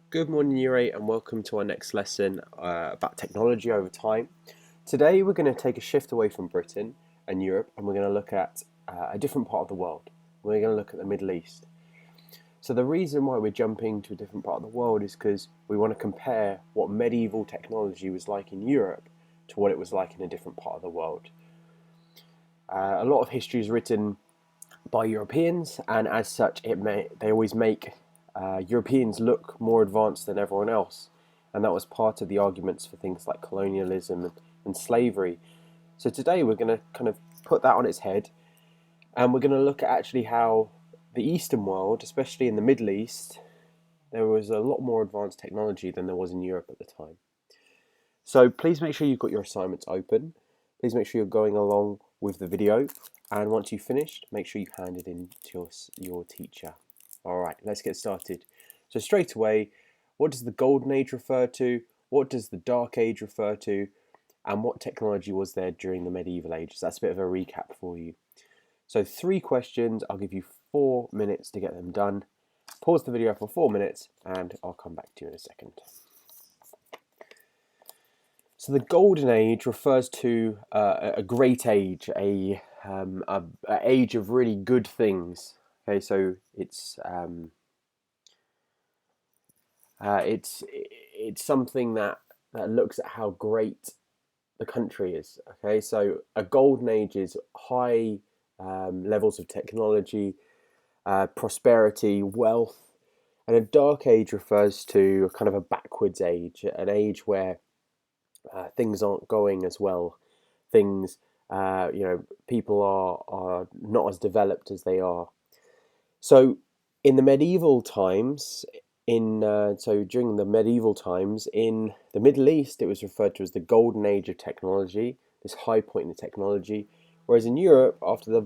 Good morning, Year 8, and welcome to our next lesson about technology over time. Today, we're going to take a shift away from Britain and Europe, and we're going to look at a different part of the world. We're going to look at the Middle East. So, the reason why we're jumping to a different part of the world is because we want to compare what medieval technology was like in Europe to what it was like in a different part of the world. A lot of history is written by Europeans, and as such, they always make Europeans look more advanced than everyone else, and that was part of the arguments for things like colonialism and slavery. So today we're going to kind of put that on its head, and we're going to look at actually how the Eastern world, especially in the Middle East, there was a lot more advanced technology than there was in Europe at the time. So please make sure you've got your assignments open. Please make sure you're going along with the video. And once you've finished, make sure you hand it in to your teacher. All right, let's get started. So straight away, what does the Golden Age refer to? What does the Dark Age refer to? And what technology was there during the medieval ages? That's a bit of a recap for you. So 3 questions. I'll give you 4 minutes to get them done. Pause the video for 4 minutes and I'll come back to you in a second. So the Golden Age refers to a great age, a age of really good things. Okay, so it's something that looks at how great the country is. Okay, so a Golden Age is high levels of technology, prosperity, wealth, and a Dark Age refers to kind of a backwards age, an age where things aren't going as well. Things, people are not as developed as they are. So, in the medieval times, during the medieval times in the Middle East, it was referred to as the Golden Age of technology, this high point in technology. Whereas in Europe, after the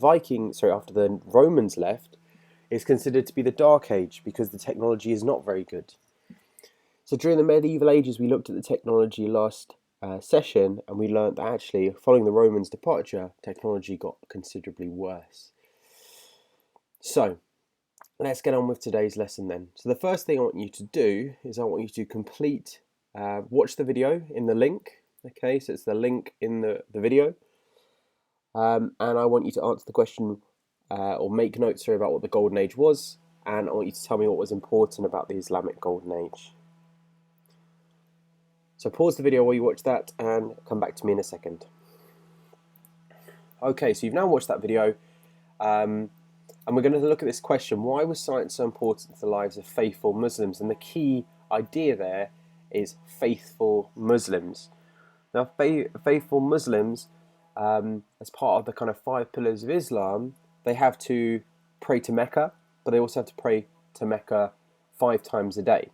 Romans left, it's considered to be the Dark Age because the technology is not very good. So during the medieval ages, we looked at the technology last session, and we learned that actually, following the Romans' departure, technology got considerably worse. So let's get on with today's lesson then. So the first thing I want you to do is I want you to watch the video in the link. Okay, so it's the link in the video. And I want you to answer the question or make notes about what the Golden Age was, and I want you to tell me what was important about the Islamic Golden Age. So pause the video while you watch that and come back to me in a second. Okay, so you've now watched that video, and we're going to look at this question: why was science so important to the lives of faithful Muslims? And the key idea there is faithful Muslims. Now, faithful Muslims, as part of the kind of 5 pillars of Islam, they have to pray to Mecca, but they also have to pray to Mecca 5 times a day.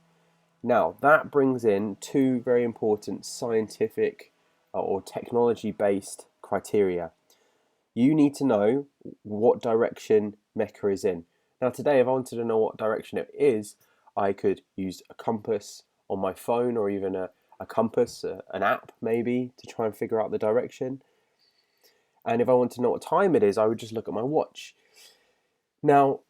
Now, that brings in 2 very important scientific or technology-based criteria. You need to know what direction Mecca is in. Now, today, if I wanted to know what direction it is, I could use a compass on my phone, or even a compass, an app maybe, to try and figure out the direction. And if I want to know what time it is, I would just look at my watch. Now,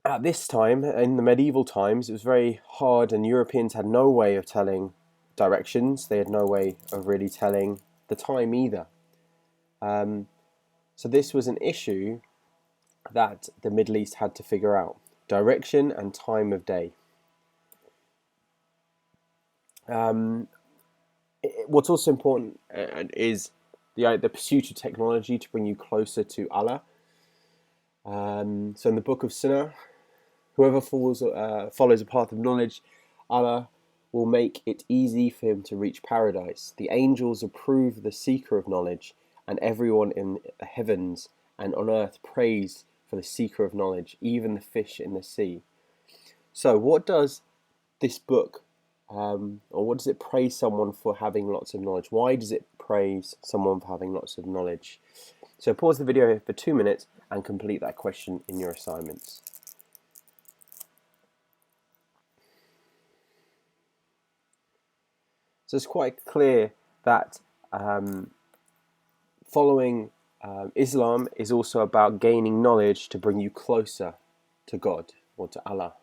at this time, in the medieval times, it was very hard, and Europeans had no way of telling directions. They had no way of really telling the time either. So this was an issue that the Middle East had to figure out: direction and time of day. What's also important is the pursuit of technology to bring you closer to Allah. So in the book of Sunnah, whoever follows a path of knowledge, Allah will make it easy for him to reach paradise. The angels approve the seeker of knowledge, and everyone in the heavens and on earth prays for the seeker of knowledge, even the fish in the sea. So what does this book, or what does it praise someone for having lots of knowledge? Why does it praise someone for having lots of knowledge? So pause the video for 2 minutes and complete that question in your assignments. So it's quite clear that following Islam is also about gaining knowledge to bring you closer to God or to Allah.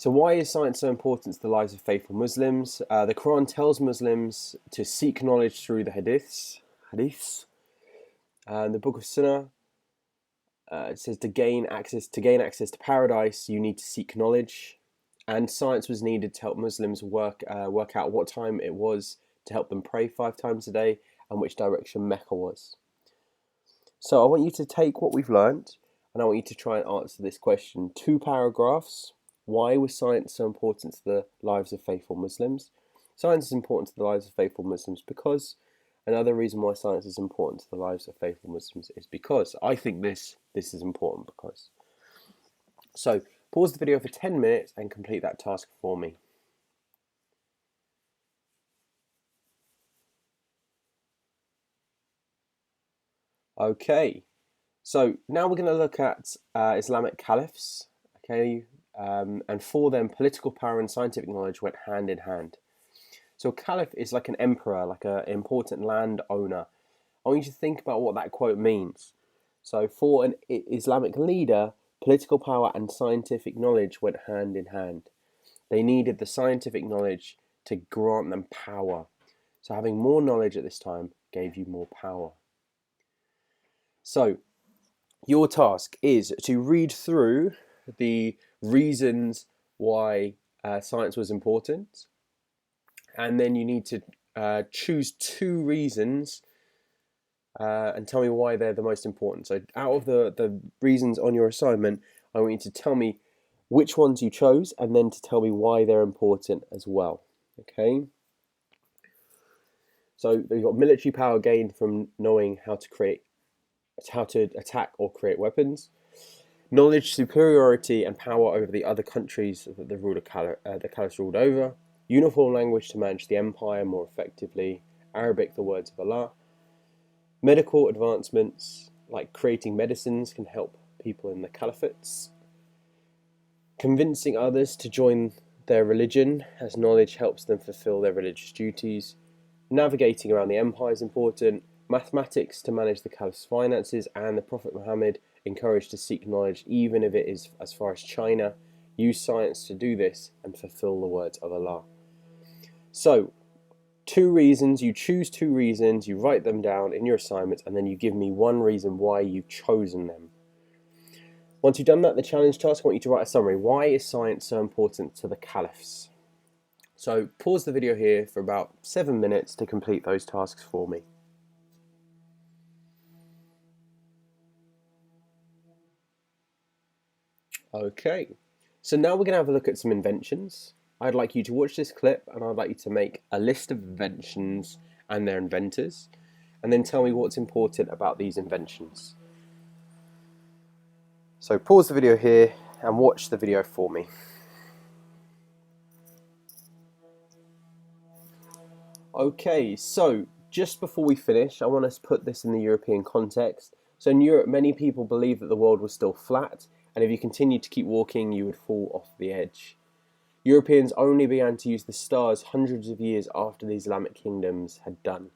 So why is science so important to the lives of faithful Muslims? The Quran tells Muslims to seek knowledge through the hadiths. And the Book of Sunnah, it says to gain access to paradise, you need to seek knowledge. And science was needed to help Muslims work out what time it was to help them pray 5 times a day and which direction Mecca was. So I want you to take what we've learned and I want you to try and answer this question. 2 paragraphs. Why was science so important to the lives of faithful Muslims? Science is important to the lives of faithful Muslims because another reason why science is important to the lives of faithful Muslims is because I think this is important because. So pause the video for 10 minutes and complete that task for me. Okay, so now we're going to look at Islamic caliphs. Okay, and for them, political power and scientific knowledge went hand in hand. So a caliph is like an emperor, like an important landowner. I want you to think about what that quote means. So for an Islamic leader, political power and scientific knowledge went hand in hand. They needed the scientific knowledge to grant them power. So having more knowledge at this time gave you more power. So your task is to read through the reasons why science was important, and then you need to choose 2 reasons and tell me why they're the most important. So out of the reasons on your assignment, I want you to tell me which ones you chose and then to tell me why they're important as well. Okay? So you've got military power gained from knowing how to attack or create weapons. Knowledge, superiority, and power over the other countries that the caliphs ruled over. Uniform language to manage the empire more effectively. Arabic, the words of Allah. Medical advancements, like creating medicines, can help people in the caliphates. Convincing others to join their religion, as knowledge helps them fulfill their religious duties. Navigating around the empire is important. Mathematics to manage the caliph's finances, and the Prophet Muhammad encouraged to seek knowledge even if it is as far as China. Use science to do this and fulfill the words of Allah. So 2 reasons, you choose 2 reasons, you write them down in your assignments, and then you give me 1 reason why you've chosen them. Once you've done that, the challenge task, I want you to write a summary. Why is science so important to the caliphs? So pause the video here for about 7 minutes to complete those tasks for me. Okay, so now we're going to have a look at some inventions. I'd like you to watch this clip and I'd like you to make a list of inventions and their inventors, and then tell me what's important about these inventions. So pause the video here and watch the video for me. Okay, so just before we finish, I want us to put this in the European context. So in Europe, many people believed that the world was still flat, and if you continued to keep walking, you would fall off the edge. Europeans only began to use the stars hundreds of years after the Islamic kingdoms had done.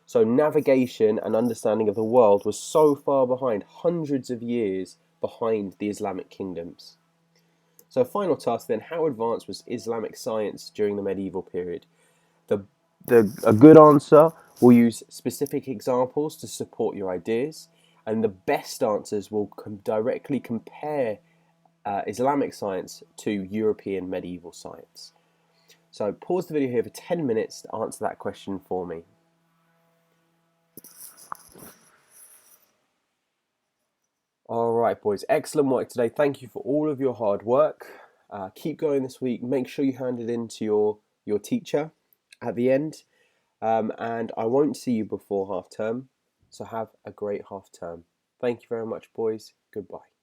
So navigation and understanding of the world was so far behind, hundreds of years behind the Islamic kingdoms. So final task then, how advanced was Islamic science during the medieval period? A good answer will use specific examples to support your ideas, and the best answers will directly compare Islamic science to European medieval science. So pause the video here for 10 minutes to answer that question for me. Alright boys, excellent work today. Thank you for all of your hard work. Keep going this week. Make sure you hand it in to your teacher at the end. And I won't see you before half term, so have a great half term. Thank you very much boys. Goodbye.